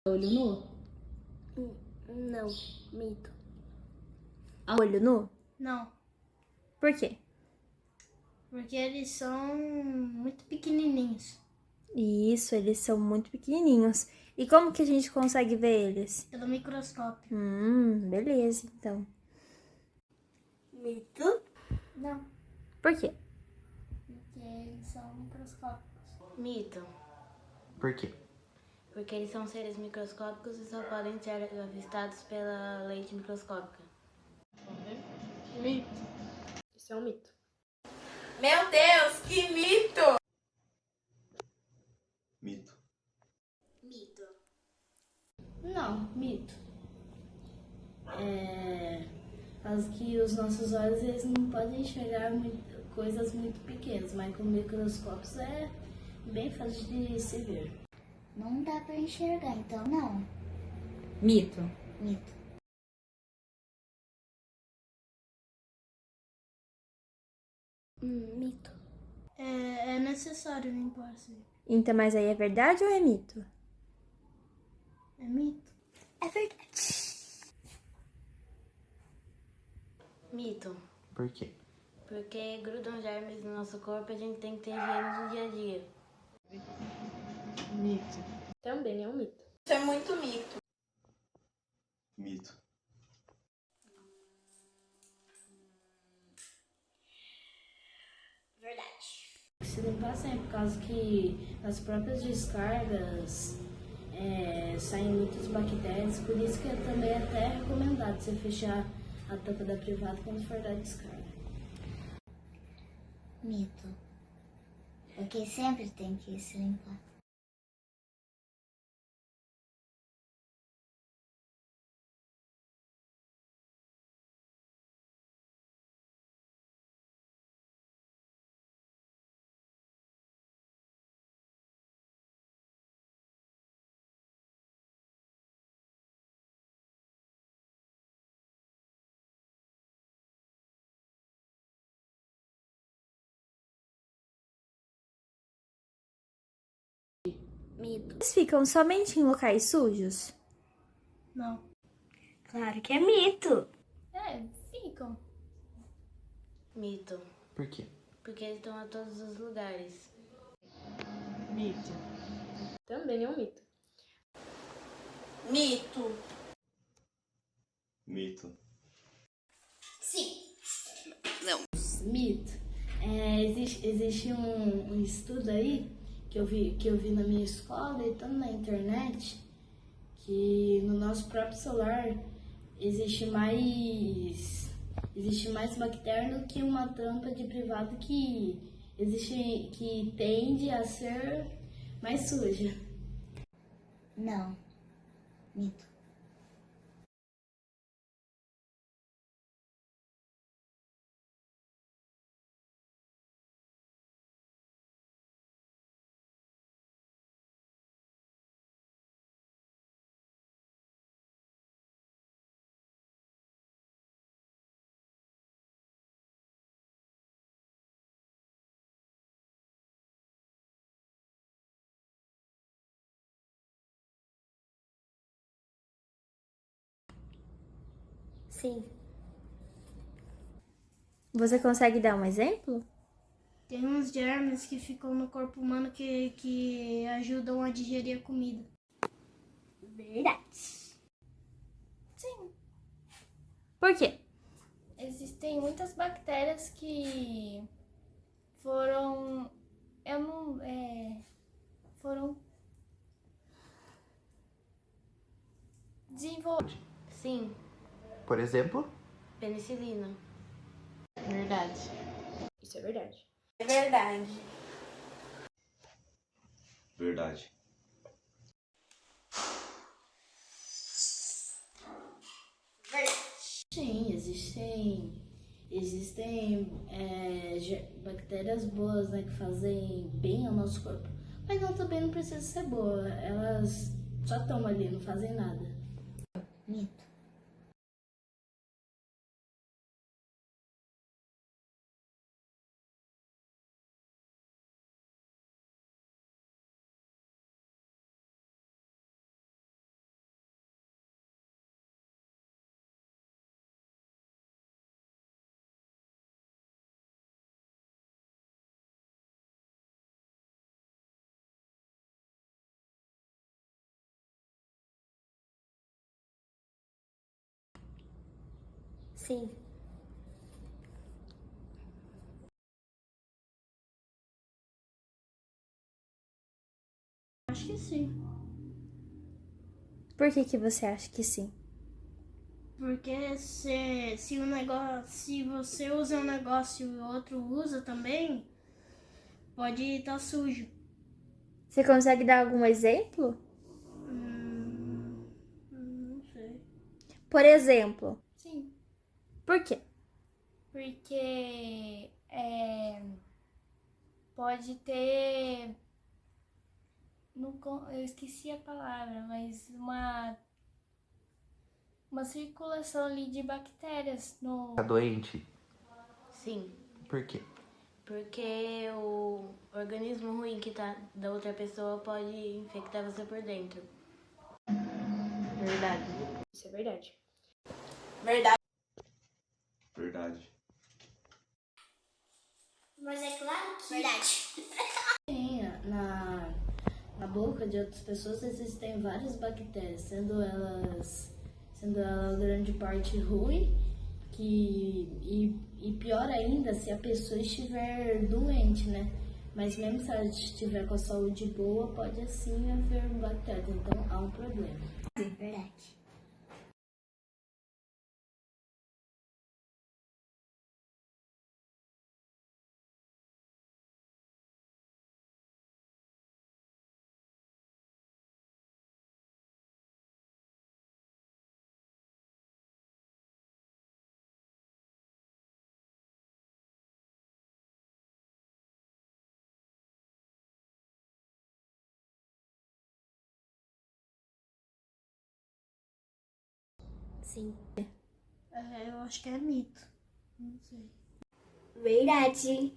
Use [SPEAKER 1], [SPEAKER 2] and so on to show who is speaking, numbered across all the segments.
[SPEAKER 1] Olho nu?
[SPEAKER 2] Não, mito.
[SPEAKER 1] Olho nu?
[SPEAKER 2] Não,
[SPEAKER 1] Por quê?
[SPEAKER 2] porque eles são muito pequenininhos.
[SPEAKER 1] Isso, eles são muito pequenininhos. E como que a gente consegue ver eles?
[SPEAKER 2] Pelo microscópio.
[SPEAKER 1] Beleza, então.
[SPEAKER 2] Mito? Não,
[SPEAKER 1] Por quê?
[SPEAKER 2] porque eles são microscópicos.
[SPEAKER 3] Mito,
[SPEAKER 4] Por quê?
[SPEAKER 3] porque eles são seres microscópicos e só podem ser avistados pela lente microscópica.
[SPEAKER 2] Mito. Isso é um mito.
[SPEAKER 5] Meu Deus, que mito!
[SPEAKER 4] Mito.
[SPEAKER 2] Mito.
[SPEAKER 3] Não, mito. Caso que os nossos olhos eles não podem enxergar coisas muito pequenas, mas com microscópios é bem fácil de se ver.
[SPEAKER 2] Não dá pra enxergar, então não.
[SPEAKER 1] Mito.
[SPEAKER 2] Mito. Mito. É necessário limpar assim.
[SPEAKER 1] Então, mas aí é verdade ou é mito?
[SPEAKER 2] É mito? É verdade.
[SPEAKER 3] Mito,
[SPEAKER 4] Por quê?
[SPEAKER 3] porque grudam germes no nosso corpo e a gente tem que ter higiene no dia a dia.
[SPEAKER 2] Mito. Também é um mito.
[SPEAKER 5] Isso é muito mito.
[SPEAKER 4] Mito.
[SPEAKER 2] Verdade.
[SPEAKER 3] Se limpar sempre, por causa que nas próprias descargas saem muitas bactérias, por isso que também é até recomendado você fechar a tampa da privada quando for dar descarga.
[SPEAKER 2] Mito. Porque sempre tem que se limpar. Mito.
[SPEAKER 1] Eles ficam somente em locais sujos?
[SPEAKER 2] Não.
[SPEAKER 1] Claro que é mito.
[SPEAKER 2] Ficam.
[SPEAKER 3] Mito,
[SPEAKER 4] Por quê?
[SPEAKER 3] porque eles estão a todos os lugares.
[SPEAKER 2] Mito. Também é um mito.
[SPEAKER 5] Mito.
[SPEAKER 4] Mito.
[SPEAKER 2] Sim.
[SPEAKER 3] Mito. Existe um estudo aí que eu vi na minha escola e também na internet que no nosso próprio celular existe mais bactéria do que uma tampa de privado que tende a ser mais suja.
[SPEAKER 2] Não. Mito. Sim.
[SPEAKER 1] Você consegue dar um exemplo?
[SPEAKER 2] Tem uns germes que ficam no corpo humano que ajudam a digerir a comida. Verdade. Sim.
[SPEAKER 1] Por quê?
[SPEAKER 2] Existem muitas bactérias que foram. Eu não. Foram desenvolvidas.
[SPEAKER 3] Sim,
[SPEAKER 4] Por exemplo?
[SPEAKER 3] penicilina.
[SPEAKER 2] Verdade. Isso é verdade.
[SPEAKER 5] É verdade.
[SPEAKER 4] Verdade.
[SPEAKER 3] Sim, existem bactérias boas, né, que fazem bem ao nosso corpo. Mas não, também não precisa ser boa. Elas só estão ali, não fazem nada.
[SPEAKER 2] Mito.
[SPEAKER 1] Sim.
[SPEAKER 2] Acho que sim.
[SPEAKER 1] Por que que você acha que sim?
[SPEAKER 2] Porque se você usa um negócio e o outro usa também, pode estar sujo.
[SPEAKER 1] Você consegue dar algum exemplo?
[SPEAKER 2] Não sei.
[SPEAKER 1] Por exemplo,
[SPEAKER 6] Sim,
[SPEAKER 1] por quê?
[SPEAKER 6] porque pode ter, eu esqueci a palavra, mas uma circulação ali de bactérias no...
[SPEAKER 4] Tá doente?
[SPEAKER 3] Sim,
[SPEAKER 4] Por quê?
[SPEAKER 3] porque o organismo ruim que tá da outra pessoa pode infectar você por dentro.
[SPEAKER 5] Verdade.
[SPEAKER 6] Isso é verdade.
[SPEAKER 5] Verdade.
[SPEAKER 4] Verdade.
[SPEAKER 2] Mas é claro que... Verdade.
[SPEAKER 3] Sim, na boca de outras pessoas existem várias bactérias, sendo ela grande parte ruim, e pior ainda se a pessoa estiver doente, né? Mas mesmo se ela estiver com a saúde boa, pode assim haver bactérias, então há um problema.
[SPEAKER 2] Verdade.
[SPEAKER 1] Sim.
[SPEAKER 2] Eu acho que é mito. Não sei.
[SPEAKER 1] Verdade.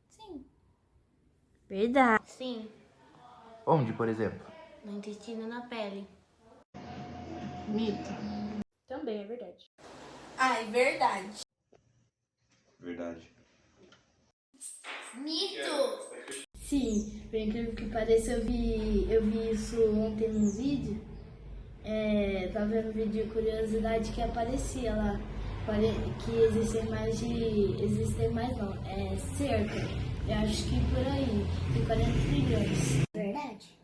[SPEAKER 6] Sim,
[SPEAKER 1] Verdade.
[SPEAKER 3] Sim,
[SPEAKER 4] Onde, por exemplo?
[SPEAKER 3] no intestino e na pele.
[SPEAKER 2] Mito.
[SPEAKER 6] também é verdade.
[SPEAKER 5] Ai, verdade.
[SPEAKER 4] Verdade.
[SPEAKER 2] Mito!
[SPEAKER 3] Sim, por incrível que pareça, eu vi isso ontem num vídeo. Tava vendo um vídeo de curiosidade que aparecia lá. Que existem mais não, cerca, eu acho que por aí, de 40 trilhões.
[SPEAKER 2] Verdade.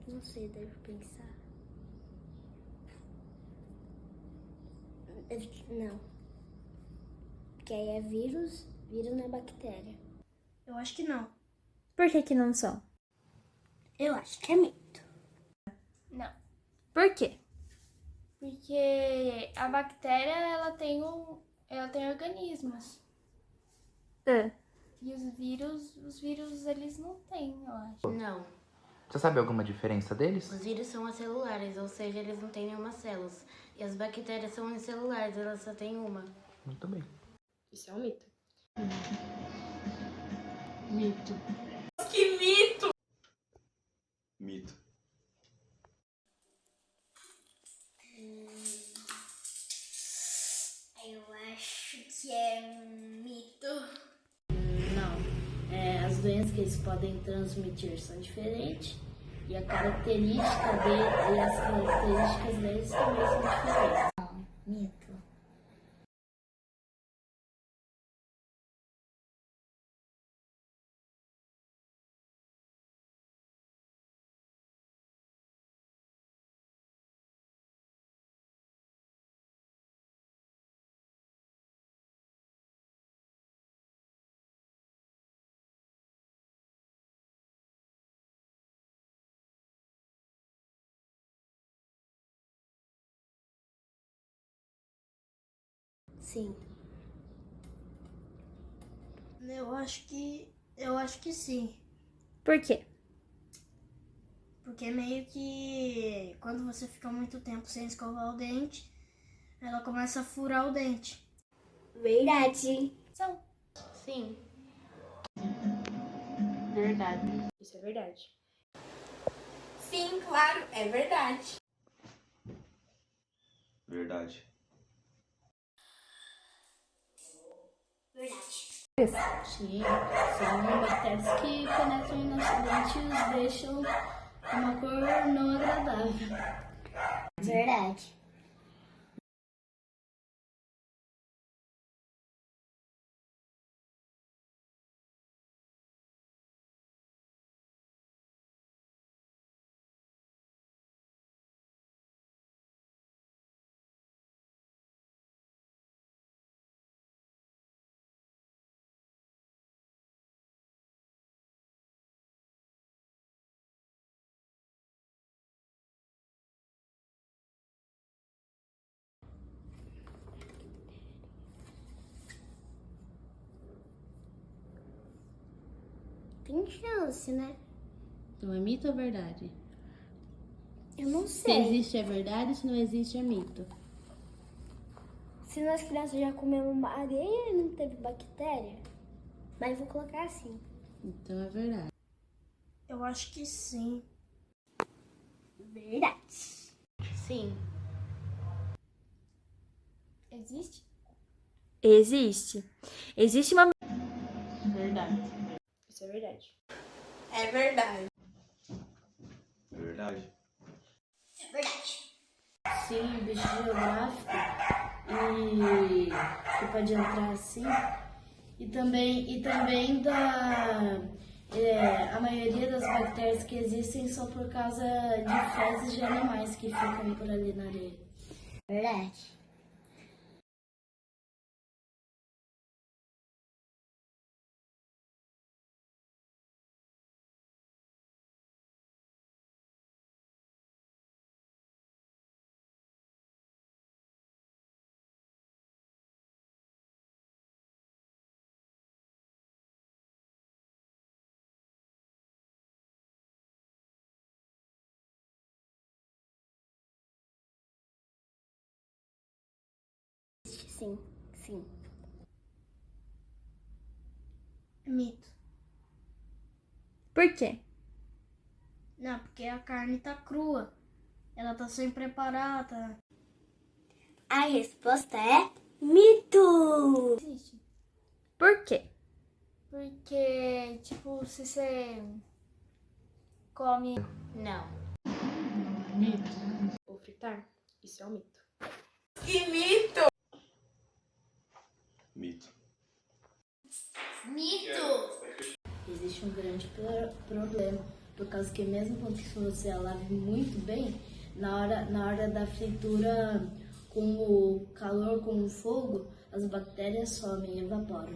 [SPEAKER 1] Não sei, deve pensar. Não. Porque aí é vírus não é bactéria.
[SPEAKER 2] Eu acho que não.
[SPEAKER 1] Por que que não são?
[SPEAKER 2] Eu acho que é mito.
[SPEAKER 6] Não,
[SPEAKER 1] Por quê?
[SPEAKER 6] porque a bactéria, ela tem organismos.
[SPEAKER 1] Ah,
[SPEAKER 6] E os vírus eles não têm, eu acho.
[SPEAKER 3] Não,
[SPEAKER 4] Você sabe alguma diferença deles?
[SPEAKER 3] os vírus são acelulares, ou seja, eles não têm nenhuma células. E as bactérias são unicelulares, elas só têm uma.
[SPEAKER 4] Muito bem.
[SPEAKER 6] Isso é um mito.
[SPEAKER 2] Mito.
[SPEAKER 5] Que mito.
[SPEAKER 4] Mito.
[SPEAKER 2] Eu acho que é mito.
[SPEAKER 3] Não, as doenças que eles podem transmitir são diferentes e as características deles também são diferentes.
[SPEAKER 2] Mito.
[SPEAKER 1] sim.
[SPEAKER 2] Eu acho que sim.
[SPEAKER 1] Por quê?
[SPEAKER 2] Porque meio que quando você fica muito tempo sem escovar o dente, ela começa a furar o dente.
[SPEAKER 7] Verdade.
[SPEAKER 6] São.
[SPEAKER 3] Sim. Verdade.
[SPEAKER 6] Isso é verdade.
[SPEAKER 5] Sim, claro, é verdade.
[SPEAKER 4] Verdade.
[SPEAKER 3] Sim, são bactérias que penetram no nosso dente e os deixam com uma cor não agradável.
[SPEAKER 7] Verdade. Tem chance, né?
[SPEAKER 3] Então é mito ou verdade?
[SPEAKER 7] Eu não
[SPEAKER 3] Se
[SPEAKER 7] sei.
[SPEAKER 3] existe é verdade, se não existe é mito.
[SPEAKER 7] Se nós crianças já comemos uma areia e não teve bactéria, mas vou colocar assim.
[SPEAKER 3] Então é verdade.
[SPEAKER 2] Eu acho que sim.
[SPEAKER 7] Verdade.
[SPEAKER 3] Sim.
[SPEAKER 6] Existe?
[SPEAKER 1] Existe. Existe uma.
[SPEAKER 3] Verdade.
[SPEAKER 6] Isso é verdade.
[SPEAKER 5] É verdade.
[SPEAKER 4] Verdade.
[SPEAKER 3] Sim, bicho geográfico e que pode entrar assim. E também a maioria das bactérias que existem são por causa de fezes de animais que ficam por ali na areia.
[SPEAKER 7] Verdade. Sim, sim.
[SPEAKER 2] É mito.
[SPEAKER 1] Por quê?
[SPEAKER 2] Não, porque a carne tá crua. Ela tá sem preparada.
[SPEAKER 7] A resposta é mito.
[SPEAKER 6] Existe.
[SPEAKER 1] Por quê?
[SPEAKER 6] Porque, tipo, se você come
[SPEAKER 3] Não.
[SPEAKER 6] ou fritar, isso é um mito.
[SPEAKER 5] Que mito!
[SPEAKER 4] Mito.
[SPEAKER 3] Existe um grande problema, por causa que mesmo quando você a lave muito bem, na hora da fritura, com o calor, com o fogo, as bactérias somem e evaporam.